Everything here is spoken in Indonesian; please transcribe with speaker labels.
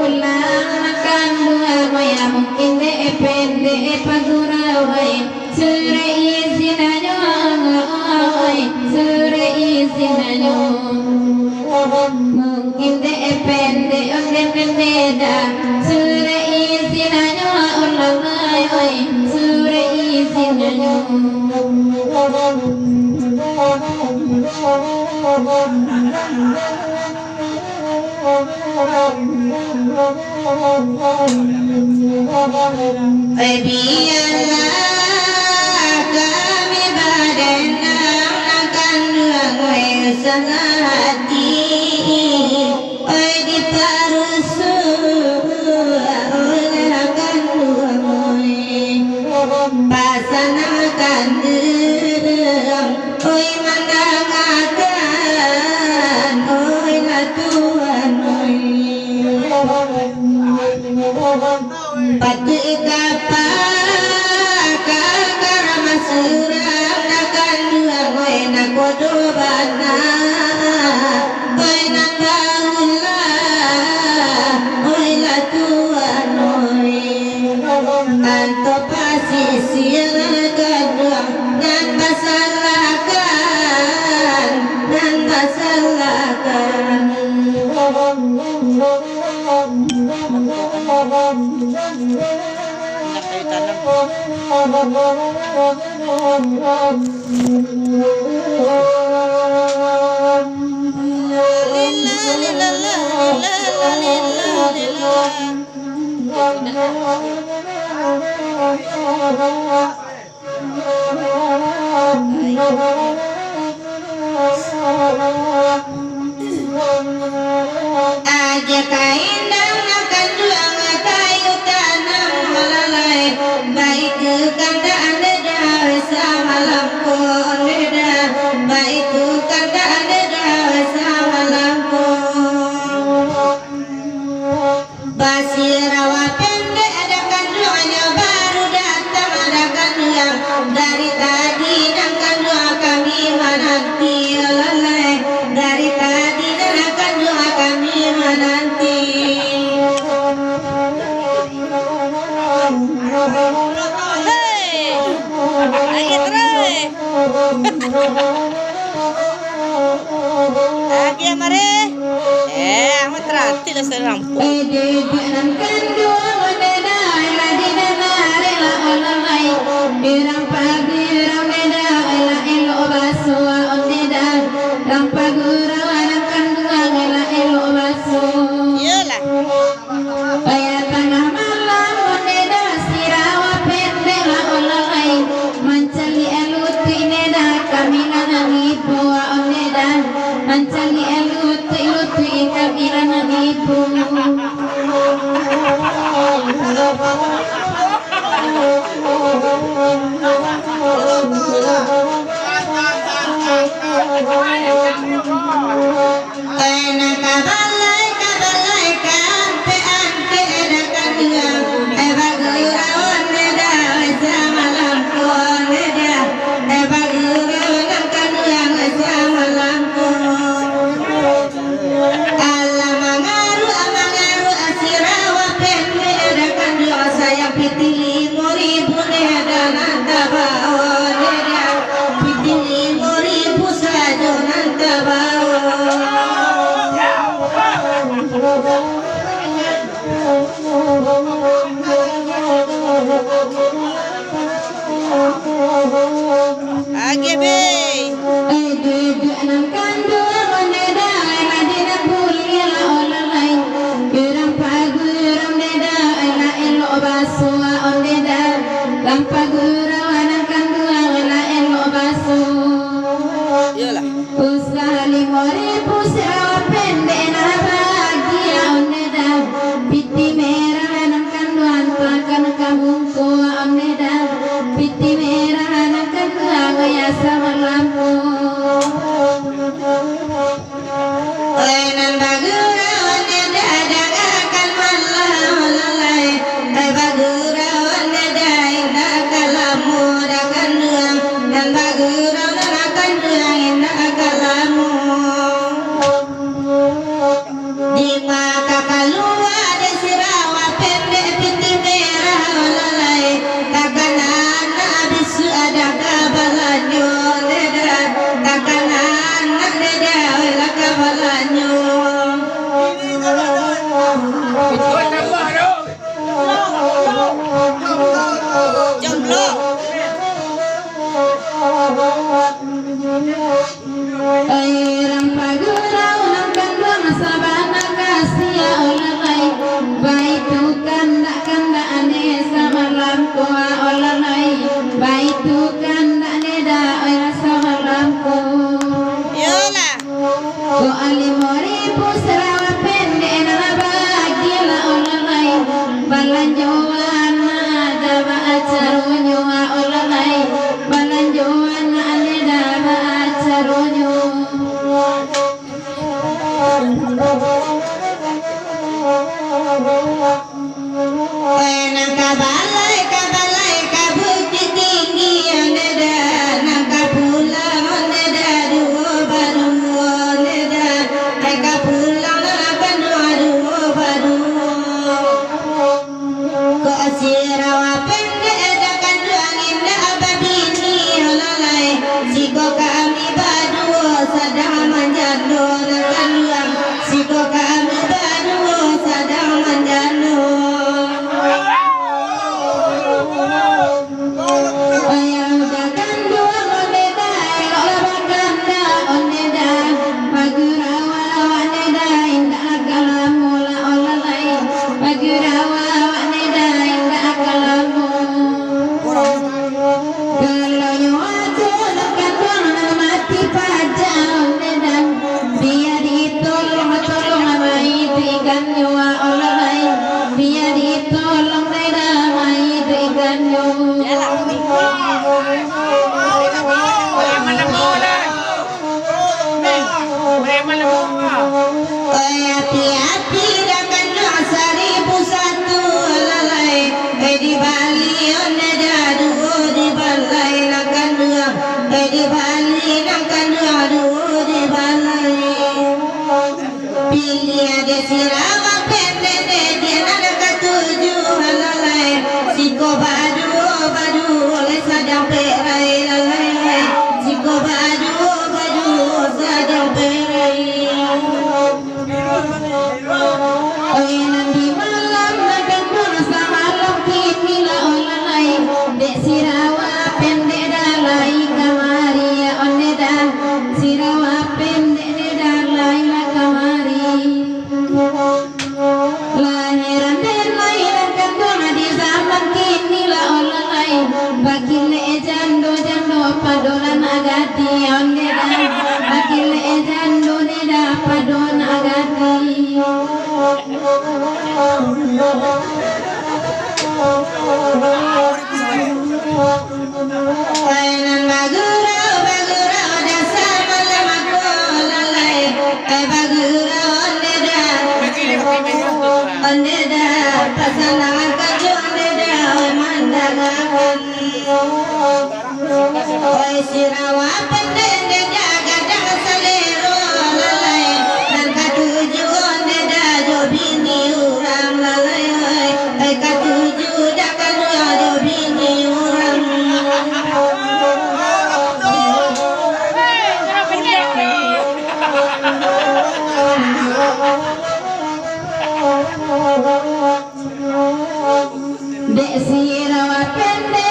Speaker 1: ulang kan dua ya mungkin depende pagurawai sure izinanyo sure izinanyo mungkin depende beda sure izinanyo ulang sure izinanyo biarlah kami badanang akan langway sa hati di parusu akan langway pasanakan derang mandangkan latuan pati kapal kakar masurang nakan duang nakodo bana nang bahula latuan anto pasisir gadang dan masalahkan aja kain dan akan juang kayu tanam melalai baik ke kanda anda dah sama lampun beda baik ke kanda anda dah sama lampun basirawa pendek ada kandungannya baru datang ada kandungan dari tadi dan kandungan kami menanti lalai dari tadi dan kandungan kami menanti
Speaker 2: Lagi terus. Lagi amare. Amat terati lah serampu. Iyalah.
Speaker 1: Mancali elut ikabila nanipu Kena kabalay kampe anke edakan diam ebagurawan neda sama lampon neda ebagurawan kan diam sama lampon Allah mangaru asirawa penne edakan diam saya pitili muribu neda nanta bawa neda pitili muribu sajo nanta bawa Nang kabalay kabukit tinggi oneda nang kapulang oneda duo baru oneda ay kapulang nang duo baru ko asirawa pende eda kanduang inda abadini olalai siko kami baduo sadang manjando nang kanduang siko kami baduo sadang manjando hati-hati dengan doa 1001 lalai di Bali oneda duo di balai nakan dua di Bali nakan dua duo di balai pilih ada sirawa pendek dia ada ketujuh lalai siko badu oleh sadang perai lalai siko badu sadang perai nanti malam makan puasa malam kini lah olalai dek sirawa pendek dalai kamari ya oneda sirawa pendek dalai lah kamari lahiran dan lahiran kan di zaman kini lah olalai bagi le jando padolan agati oneda bagi le jando neda padolan agati Kainan bagurau dasar malam aku lalai bagurau ondeda pasangan kaju ondeda mandangan sirawa pendek gadang salero lalai dan katuju ondeda jobini urang lalai katuju dakan jobini urang dek sirawa pendek